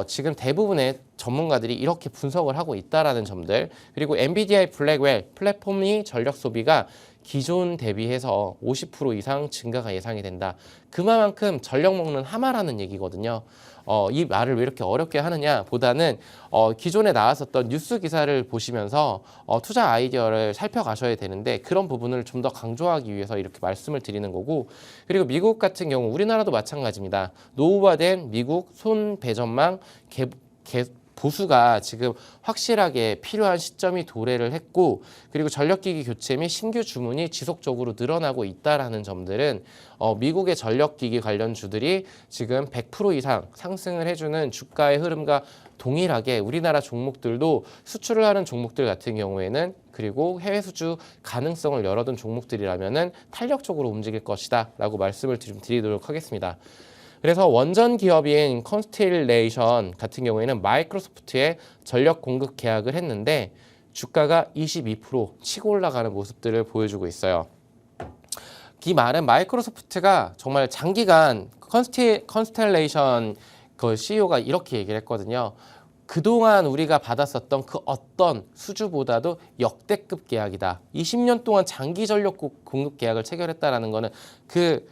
지금 대부분의 전문가들이 이렇게 분석을 하고 있다라는 점들, 그리고 엔비디아의 블랙웰 플랫폼이 전력 소비가 기존 대비해서 50% 이상 증가가 예상이 된다. 그만큼 전력 먹는 하마라는 얘기거든요. 이 말을 왜 이렇게 어렵게 하느냐 보다는 기존에 나왔었던 뉴스 기사를 보시면서 투자 아이디어를 살펴가셔야 되는데, 그런 부분을 좀 더 강조하기 위해서 이렇게 말씀을 드리는 거고, 그리고 미국 같은 경우 우리나라도 마찬가지입니다. 노후화된 미국 손배전망 보수가 지금 확실하게 필요한 시점이 도래를 했고, 그리고 전력기기 교체 및 신규 주문이 지속적으로 늘어나고 있다라는 점들은 미국의 전력기기 관련주들이 지금 100% 이상 상승을 해주는 주가의 흐름과 동일하게 우리나라 종목들도 수출을 하는 종목들 같은 경우에는, 그리고 해외 수주 가능성을 열어둔 종목들이라면은 탄력적으로 움직일 것이다 라고 말씀을 드리도록 하겠습니다. 그래서 원전 기업인 컨스텔레이션 같은 경우에는 마이크로소프트에 전력 공급 계약을 했는데 주가가 22% 치고 올라가는 모습들을 보여주고 있어요. 이 말은 마이크로소프트가 정말 장기간 컨스텔레이션 그 CEO가 이렇게 얘기를 했거든요. 그동안 우리가 받았었던 그 어떤 수주보다도 역대급 계약이다. 20년 동안 장기 전력 공급 계약을 체결했다라는 거는 그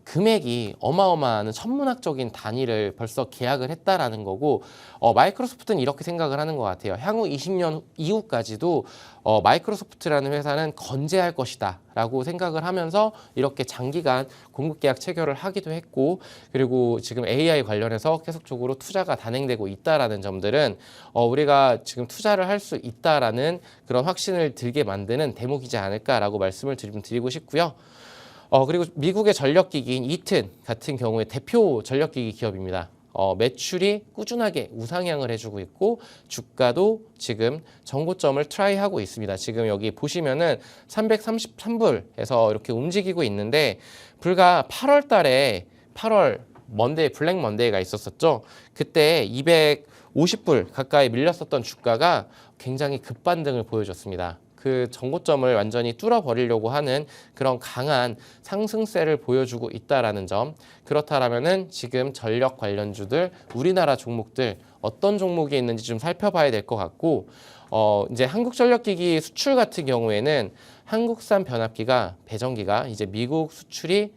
금액이 어마어마한 천문학적인 단위를 벌써 계약을 했다라는 거고, 마이크로소프트는 이렇게 생각을 하는 것 같아요. 향후 20년 이후까지도 마이크로소프트라는 회사는 건재할 것이다 라고 생각을 하면서 이렇게 장기간 공급 계약 체결을 하기도 했고, 그리고 지금 AI 관련해서 계속적으로 투자가 단행되고 있다라는 점들은 우리가 지금 투자를 할 수 있다라는 그런 확신을 들게 만드는 대목이지 않을까라고 말씀을 드리고 싶고요. 그리고 미국의 전력기기인 이튼 같은 경우에 대표 전력기기 기업입니다. 매출이 꾸준하게 우상향을 해주고 있고 주가도 지금 전고점을 트라이하고 있습니다. 지금 여기 보시면은 333불에서 이렇게 움직이고 있는데, 불과 8월 달에 8월 먼데이 블랙 먼데이가 있었었죠. 그때 250불 가까이 밀렸었던 주가가 굉장히 급반등을 보여줬습니다. 그 전고점을 완전히 뚫어버리려고 하는 그런 강한 상승세를 보여주고 있다라는 점. 그렇다라면은 지금 전력 관련주들, 우리나라 종목들 어떤 종목이 있는지 좀 살펴봐야 될 것 같고, 이제 한국전력기기 수출 같은 경우에는 한국산 변압기가, 배전기가 이제 미국 수출이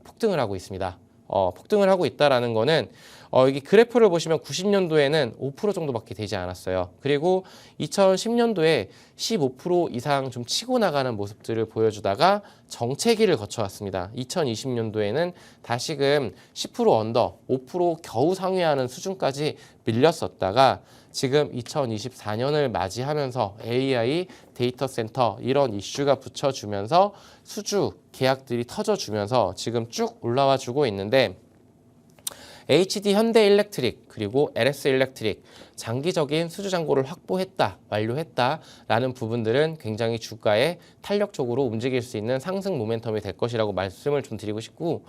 폭등을 하고 있습니다. 폭등을 하고 있다라는 거는 여기 그래프를 보시면 90년도에는 5% 정도밖에 되지 않았어요. 그리고 2010년도에 15% 이상 좀 치고 나가는 모습들을 보여주다가 정체기를 거쳐왔습니다. 2020년도에는 다시금 10% 언더, 5% 겨우 상회하는 수준까지 밀렸었다가 지금 2024년을 맞이하면서 AI 데이터 센터 이런 이슈가 붙여주면서 수주 계약들이 터져주면서 지금 쭉 올라와 주고 있는데, HD 현대일렉트릭 그리고 LS일렉트릭 장기적인 수주 잔고를 확보했다, 완료했다라는 부분들은 굉장히 주가에 탄력적으로 움직일 수 있는 상승 모멘텀이 될 것이라고 말씀을 좀 드리고 싶고,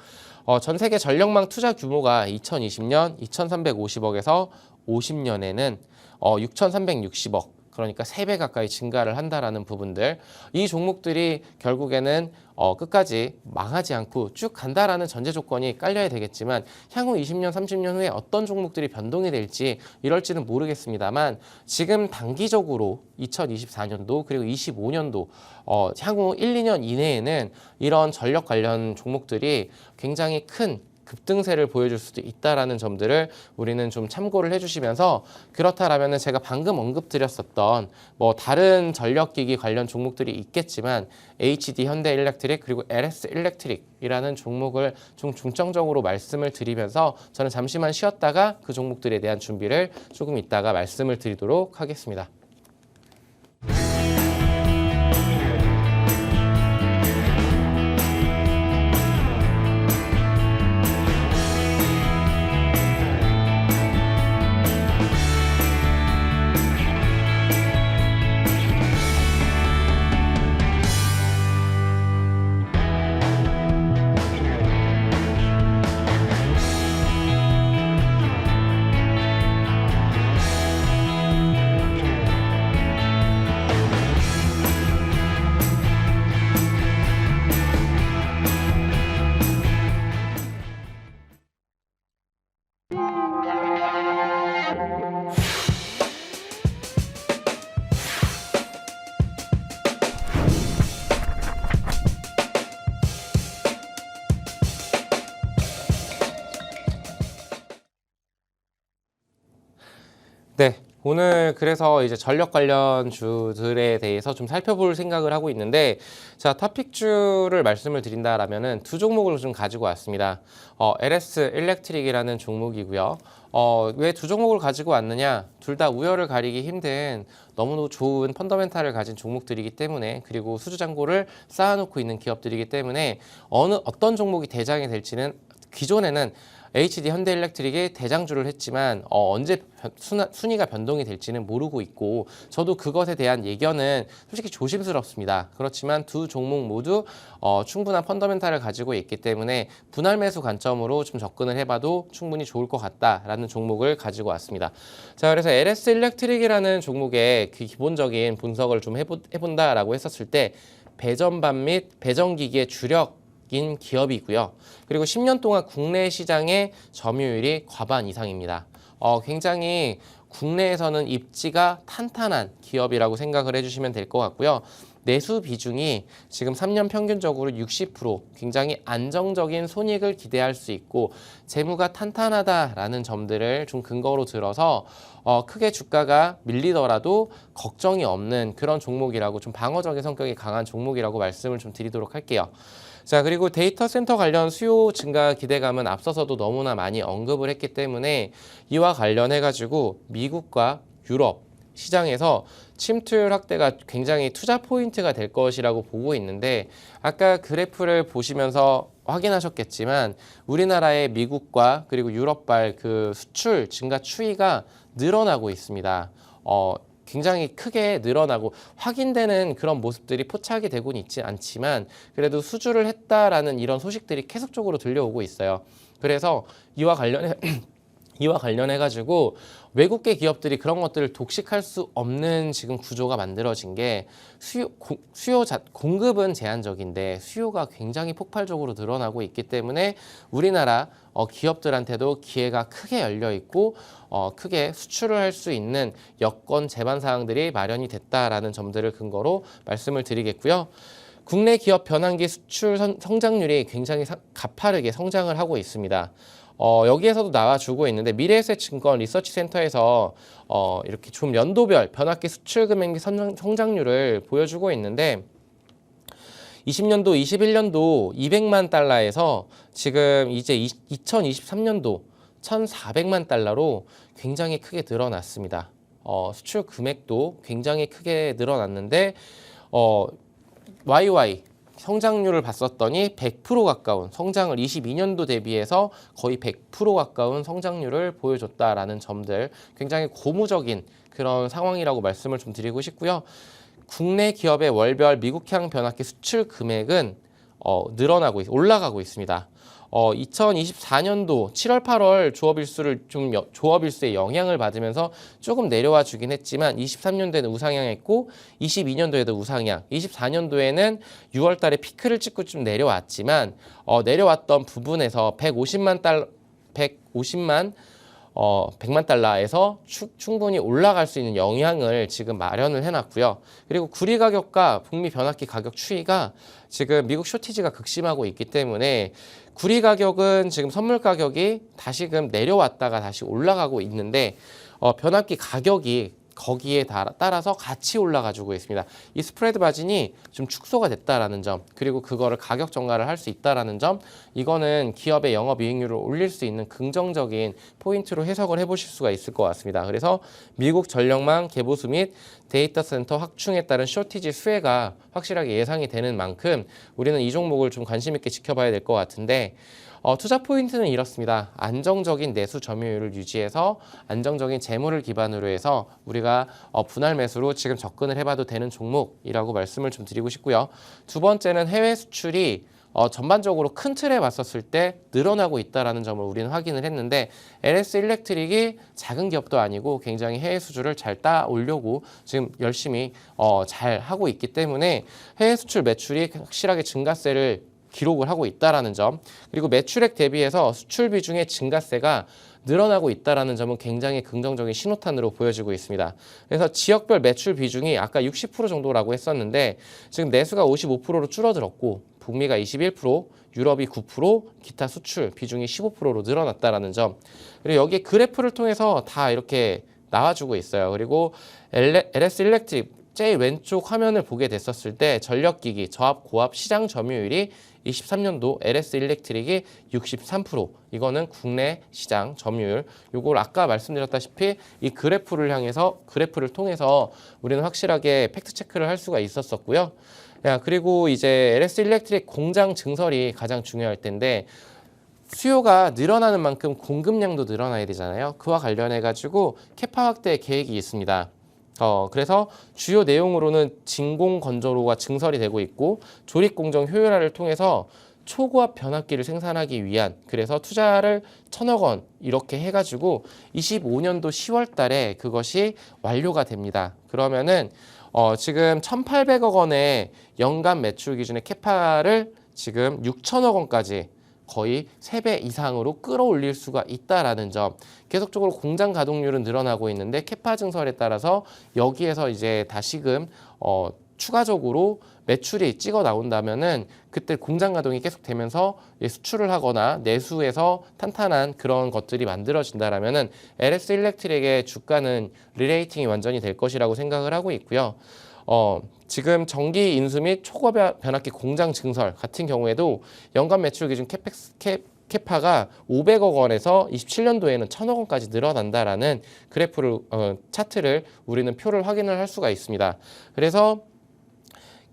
전 세계 전력망 투자 규모가 2020년 2,350억에서 50년에는 6,360억, 그러니까 3배 가까이 증가를 한다라는 부분들, 이 종목들이 결국에는 끝까지 망하지 않고 쭉 간다라는 전제 조건이 깔려야 되겠지만, 향후 20년, 30년 후에 어떤 종목들이 변동이 될지 이럴지는 모르겠습니다만, 지금 단기적으로 2024년도 그리고 25년도 향후 1, 2년 이내에는 이런 전력 관련 종목들이 굉장히 큰 급등세를 보여줄 수도 있다라는 점들을 우리는 좀 참고를 해주시면서, 그렇다라면은 제가 방금 언급드렸었던 뭐 다른 전력기기 관련 종목들이 있겠지만 HD 현대일렉트릭 그리고 LS 일렉트릭이라는 종목을 좀 중점적으로 말씀을 드리면서 저는 잠시만 쉬었다가 그 종목들에 대한 준비를 조금 이따가 말씀을 드리도록 하겠습니다. 네, 오늘 그래서 이제 전력 관련 주들에 대해서 좀 살펴볼 생각을 하고 있는데, 자, 토픽주를 말씀을 드린다라면은 두 종목을 좀 가지고 왔습니다. LS 일렉트릭이라는 종목이고요. 왜 두 종목을 가지고 왔느냐? 둘 다 우열을 가리기 힘든 너무도 좋은 펀더멘탈을 가진 종목들이기 때문에, 그리고 수주 잔고를 쌓아놓고 있는 기업들이기 때문에 어떤 종목이 대장이 될지는 기존에는 HD 현대일렉트릭이 대장주를 했지만 언제 순위가 변동이 될지는 모르고 있고, 저도 그것에 대한 예견은 솔직히 조심스럽습니다. 그렇지만 두 종목 모두 충분한 펀더멘탈을 가지고 있기 때문에 분할 매수 관점으로 좀 접근을 해봐도 충분히 좋을 것 같다라는 종목을 가지고 왔습니다. 자, 그래서 LS 일렉트릭이라는 종목의 그 기본적인 분석을 좀 해본다라고 했었을 때, 배전반 및 배전기기의 주력 인 기업이고요. 그리고 10년 동안 국내 시장의 점유율이 과반 이상입니다. 굉장히 국내에서는 입지가 탄탄한 기업이라고 생각을 해주시면 될 것 같고요. 내수 비중이 지금 3년 평균적으로 60%, 굉장히 안정적인 손익을 기대할 수 있고 재무가 탄탄하다라는 점들을 좀 근거로 들어서 크게 주가가 밀리더라도 걱정이 없는 그런 종목이라고, 좀 방어적인 성격이 강한 종목이라고 말씀을 좀 드리도록 할게요. 자, 그리고 데이터 센터 관련 수요 증가 기대감은 앞서서도 너무나 많이 언급을 했기 때문에 이와 관련해가지고 미국과 유럽 시장에서 침투율 확대가 굉장히 투자 포인트가 될 것이라고 보고 있는데, 아까 그래프를 보시면서 확인하셨겠지만 우리나라의 미국과 그리고 유럽발 그 수출 증가 추이가 늘어나고 있습니다. 굉장히 크게 늘어나고 확인되는 그런 모습들이 포착이 되고는 있지 않지만 그래도 수주를 했다라는 이런 소식들이 계속적으로 들려오고 있어요. 그래서 이와 관련해가지고 외국계 기업들이 그런 것들을 독식할 수 없는 지금 구조가 만들어진 게, 공급은 제한적인데 수요가 굉장히 폭발적으로 늘어나고 있기 때문에 우리나라 기업들한테도 기회가 크게 열려 있고 크게 수출을 할 수 있는 여건 제반 사항들이 마련이 됐다라는 점들을 근거로 말씀을 드리겠고요. 국내 기업 변환기 수출 성장률이 굉장히 가파르게 성장을 하고 있습니다. 여기에서도 나와주고 있는데, 미래에셋증권 리서치센터에서 이렇게 좀 연도별 변압기 수출 금액 및 성장률을 보여주고 있는데, 20년도, 21년도 200만 달러에서 지금 이제 2023년도 1,400만 달러로 굉장히 크게 늘어났습니다. 수출 금액도 굉장히 크게 늘어났는데 YY 성장률을 봤었더니 100% 가까운 성장을 22년도 대비해서 거의 100% 가까운 성장률을 보여줬다라는 점들, 굉장히 고무적인 그런 상황이라고 말씀을 좀 드리고 싶고요. 국내 기업의 월별 미국향 변압기 수출 금액은 올라가고 있습니다. 2024년도 7월, 8월 조업일수의 영향을 받으면서 조금 내려와 주긴 했지만 23년도에는 우상향했고 22년도에도 우상향, 24년도에는 6월 달에 피크를 찍고 좀 내려왔지만 내려왔던 부분에서 100만 달러에서 충분히 올라갈 수 있는 영향을 지금 마련을 해놨고요. 그리고 구리 가격과 북미 변압기 가격 추이가 지금 미국 쇼티지가 극심하고 있기 때문에 구리 가격은 지금 선물 가격이 다시금 내려왔다가 다시 올라가고 있는데 변압기 가격이 거기에 따라서 같이 올라가지고 있습니다. 이 스프레드 마진이 좀 축소가 됐다라는 점, 그리고 그거를 가격 정가를 할 수 있다라는 점, 이거는 기업의 영업이익률을 올릴 수 있는 긍정적인 포인트로 해석을 해보실 수가 있을 것 같습니다. 그래서 미국 전력망 개보수 및 데이터 센터 확충에 따른 쇼티지 수혜가 확실하게 예상이 되는 만큼 우리는 이 종목을 좀 관심 있게 지켜봐야 될 것 같은데, 투자 포인트는 이렇습니다. 안정적인 내수 점유율을 유지해서 안정적인 재물을 기반으로 해서 우리가 분할 매수로 지금 접근을 해봐도 되는 종목이라고 말씀을 좀 드리고 싶고요. 두 번째는 해외 수출이 전반적으로 큰 틀에 봤었을 때 늘어나고 있다는 점을 우리는 확인을 했는데, LS 일렉트릭이 작은 기업도 아니고 굉장히 해외 수주를 잘 따오려고 지금 열심히 잘 하고 있기 때문에 해외 수출 매출이 확실하게 증가세를 기록을 하고 있다라는 점, 그리고 매출액 대비해서 수출 비중의 증가세가 늘어나고 있다라는 점은 굉장히 긍정적인 신호탄으로 보여지고 있습니다. 그래서 지역별 매출 비중이 아까 60% 정도라고 했었는데 지금 내수가 55%로 줄어들었고 북미가 21%, 유럽이 9%, 기타 수출 비중이 15%로 늘어났다라는 점, 그리고 여기에 그래프를 통해서 다 이렇게 나와주고 있어요. 그리고 LS 일렉트릭 제일 왼쪽 화면을 보게 됐었을 때 전력기기, 저압, 고압 시장 점유율이 23년도 LS 일렉트릭이 63%, 이거는 국내 시장 점유율. 이걸 아까 말씀드렸다시피 이 그래프를 통해서 우리는 확실하게 팩트 체크를 할 수가 있었었고요. 그리고 이제 LS 일렉트릭 공장 증설이 가장 중요할 텐데, 수요가 늘어나는 만큼 공급량도 늘어나야 되잖아요. 그와 관련해 가지고 캐파 확대 계획이 있습니다. 그래서 주요 내용으로는 진공 건조로가 증설이 되고 있고, 조립 공정 효율화를 통해서 초고압 변압기를 생산하기 위한, 그래서 투자를 1,000억 원 이렇게 해가지고 25년도 10월 달에 그것이 완료가 됩니다. 그러면은 지금 1,800억 원의 연간 매출 기준의 캐파를 지금 6,000억 원까지 거의 3배 이상으로 끌어올릴 수가 있다라는 점, 계속적으로 공장 가동률은 늘어나고 있는데 캐파 증설에 따라서 여기에서 이제 다시금 추가적으로 매출이 찍어 나온다면은 그때 공장 가동이 계속되면서 수출을 하거나 내수에서 탄탄한 그런 것들이 만들어진다라면은 LS 일렉트릭의 주가는 리레이팅이 완전히 될 것이라고 생각을 하고 있고요. 지금 전기 인수 및 초고압 변압기 공장 증설 같은 경우에도 연간 매출 기준 캐파가 500억 원에서 27년도에는 1,000억 원까지 늘어난다라는 그래프를 차트를 우리는 표를 확인을 할 수가 있습니다. 그래서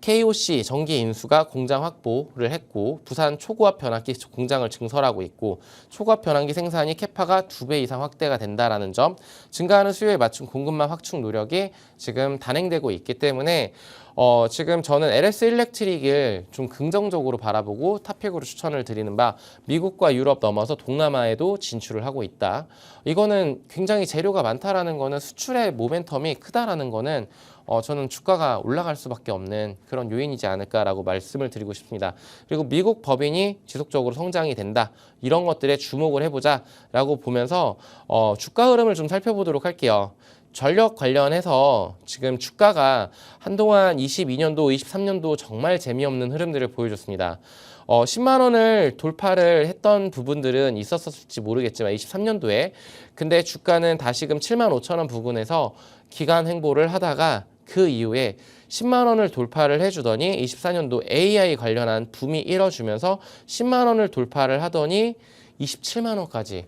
KOC 전기 인수가 공장 확보를 했고, 부산 초고압 변압기 공장을 증설하고 있고, 초고압 변압기 생산이 캐파가 2배 이상 확대가 된다라는 점, 증가하는 수요에 맞춘 공급망 확충 노력이 지금 단행되고 있기 때문에 지금 저는 LS 일렉트릭을 좀 긍정적으로 바라보고 탑픽으로 추천을 드리는 바, 미국과 유럽 넘어서 동남아에도 진출을 하고 있다. 이거는 굉장히 재료가 많다라는 거는, 수출의 모멘텀이 크다라는 거는 저는 주가가 올라갈 수밖에 없는 그런 요인이지 않을까라고 말씀을 드리고 싶습니다. 그리고 미국 법인이 지속적으로 성장이 된다, 이런 것들에 주목을 해보자라고 보면서 주가 흐름을 좀 살펴보도록 할게요. 전력 관련해서 지금 주가가 한동안 22년도, 23년도 정말 재미없는 흐름들을 보여줬습니다. 10만 원을 돌파를 했던 부분들은 있었을지 모르겠지만 23년도에, 근데 주가는 다시금 7만 5천 원 부근에서 기간 횡보를 하다가 그 이후에 10만 원을 돌파를 해주더니 24년도 AI 관련한 붐이 일어주면서 10만 원을 돌파를 하더니 27만 원까지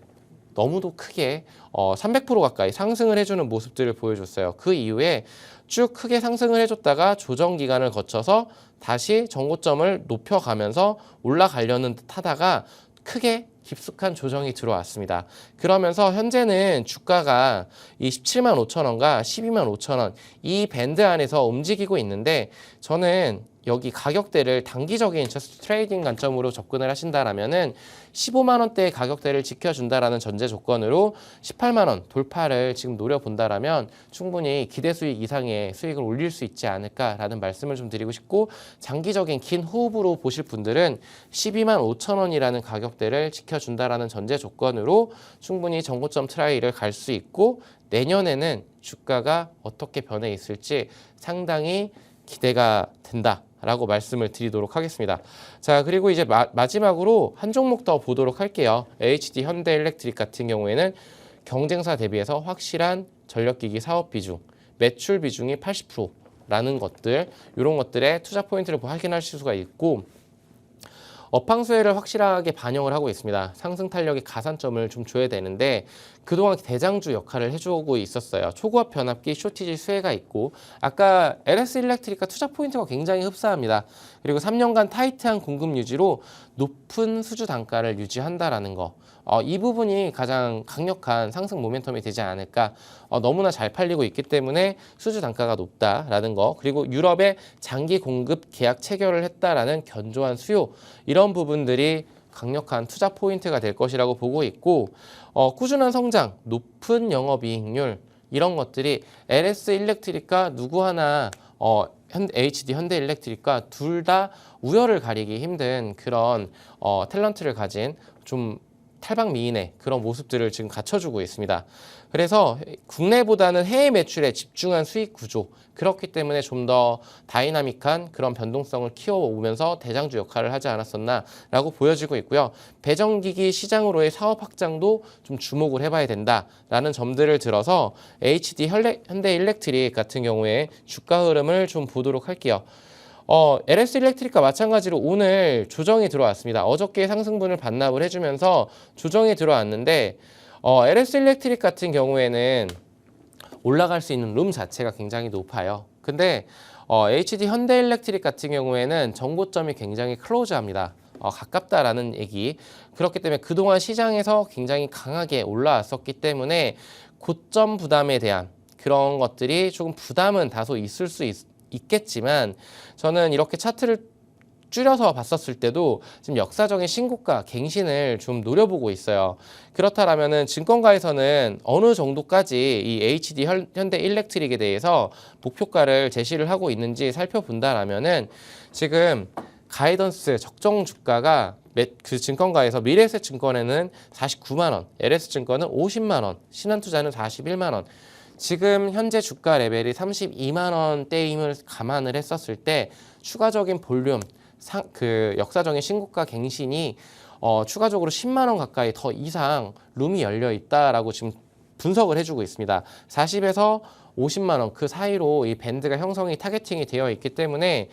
너무도 크게 300% 가까이 상승을 해주는 모습들을 보여줬어요. 그 이후에 쭉 크게 상승을 해줬다가 조정 기간을 거쳐서 다시 정고점을 높여가면서 올라가려는 듯 하다가 크게 깊숙한 조정이 들어왔습니다. 그러면서 현재는 주가가 이 17만 5천 원과 12만 5천 원 이 밴드 안에서 움직이고 있는데, 저는 여기 가격대를 단기적인 트레이딩 관점으로 접근을 하신다라면은 15만 원대의 가격대를 지켜준다라는 전제 조건으로 18만 원 돌파를 지금 노려본다라면 충분히 기대 수익 이상의 수익을 올릴 수 있지 않을까라는 말씀을 좀 드리고 싶고, 장기적인 긴 호흡으로 보실 분들은 12만 5천 원이라는 가격대를 지켜준다라는 전제 조건으로 충분히 정고점 트라이를 갈 수 있고, 내년에는 주가가 어떻게 변해 있을지 상당히 기대가 된다. 라고 말씀을 드리도록 하겠습니다. 자, 그리고 이제 마지막으로 한 종목 더 보도록 할게요. HD 현대일렉트릭 같은 경우에는 경쟁사 대비해서 확실한 전력기기 사업 비중, 매출 비중이 80%라는 것들, 이런 것들의 투자 포인트를 확인하실 수가 있고, 업황 수혜를 확실하게 반영을 하고 있습니다. 상승 탄력의 가산점을 좀 줘야 되는데 그동안 대장주 역할을 해주고 있었어요. 초고압 변압기 쇼티지 수혜가 있고, 아까 LS 일렉트릭과 투자 포인트가 굉장히 흡사합니다. 그리고 3년간 타이트한 공급 유지로 높은 수주 단가를 유지한다라는 거, 이 부분이 가장 강력한 상승 모멘텀이 되지 않을까. 너무나 잘 팔리고 있기 때문에 수주 단가가 높다라는 거, 그리고 유럽에 장기 공급 계약 체결을 했다라는 견조한 수요, 이런 부분들이 강력한 투자 포인트가 될 것이라고 보고 있고, 꾸준한 성장, 높은 영업이익률, 이런 것들이 LS 일렉트릭과 누구 하나 HD 현대일렉트릭과 둘 다 우열을 가리기 힘든 그런 탤런트를 가진 좀 탈방미인의 그런 모습들을 지금 갖춰주고 있습니다. 그래서 국내보다는 해외 매출에 집중한 수익 구조, 그렇기 때문에 좀 더 다이나믹한 그런 변동성을 키워오면서 대장주 역할을 하지 않았었나라고 보여지고 있고요. 배정기기 시장으로의 사업 확장도 좀 주목을 해봐야 된다라는 점들을 들어서 HD 현대일렉트릭 같은 경우에 주가 흐름을 좀 보도록 할게요. LS 일렉트릭과 마찬가지로 오늘 조정이 들어왔습니다. 어저께 상승분을 반납을 해주면서 조정이 들어왔는데, LS 일렉트릭 같은 경우에는 올라갈 수 있는 룸 자체가 굉장히 높아요. 근데 HD 현대일렉트릭 같은 경우에는 정고점이 굉장히 클로즈합니다. 가깝다라는 얘기. 그렇기 때문에 그동안 시장에서 굉장히 강하게 올라왔었기 때문에 고점 부담에 대한 그런 것들이 조금 부담은 다소 있을 수 있겠지만, 저는 이렇게 차트를 줄여서 봤었을 때도 지금 역사적인 신고가 갱신을 좀 노려보고 있어요. 그렇다면은 증권가에서는 어느 정도까지 이 HD 현대일렉트릭에 대해서 목표가를 제시를 하고 있는지 살펴본다라면은, 지금 가이던스 적정 주가가 그 증권가에서 미래에셋증권에는 49만 원, LS증권은 50만 원, 신한투자는 41만 원. 지금 현재 주가 레벨이 32만 원대임을 감안을 했었을 때 추가적인 볼륨, 그 역사적인 신고가 갱신이 추가적으로 10만 원 가까이 더 이상 룸이 열려 있다라고 지금 분석을 해주고 있습니다. 40에서 50만 원 그 사이로 이 밴드가 형성이 타겟팅이 되어 있기 때문에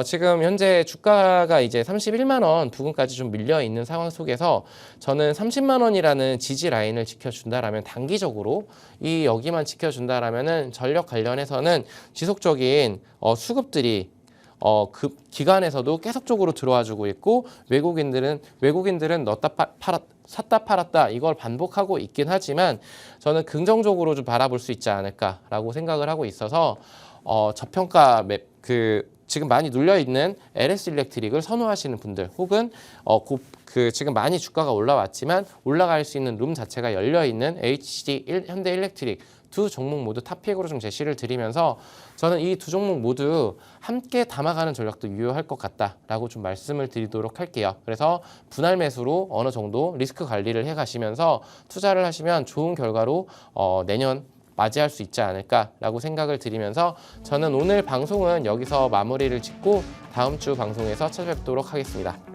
지금 현재 주가가 이제 31만 원 부근까지 좀 밀려 있는 상황 속에서 저는 30만 원이라는 지지 라인을 지켜준다라면, 단기적으로 여기만 지켜준다라면은 전력 관련해서는 지속적인 수급들이 그 기관에서도 계속적으로 들어와주고 있고, 외국인들은 넣었다 샀다 팔았다 이걸 반복하고 있긴 하지만, 저는 긍정적으로 좀 바라볼 수 있지 않을까라고 생각을 하고 있어서 저평가 지금 많이 눌려 있는 LS 일렉트릭을 선호하시는 분들, 혹은 지금 많이 주가가 올라왔지만 올라갈 수 있는 룸 자체가 열려 있는 HD 현대일렉트릭 두 종목 모두 탑픽으로 좀 제시를 드리면서, 저는 이 두 종목 모두 함께 담아가는 전략도 유효할 것 같다라고 좀 말씀을 드리도록 할게요. 그래서 분할 매수로 어느 정도 리스크 관리를 해 가시면서 투자를 하시면 좋은 결과로 내년 맞이할 수 있지 않을까라고 생각을 드리면서, 저는 오늘 방송은 여기서 마무리를 짓고 다음 주 방송에서 찾아뵙도록 하겠습니다.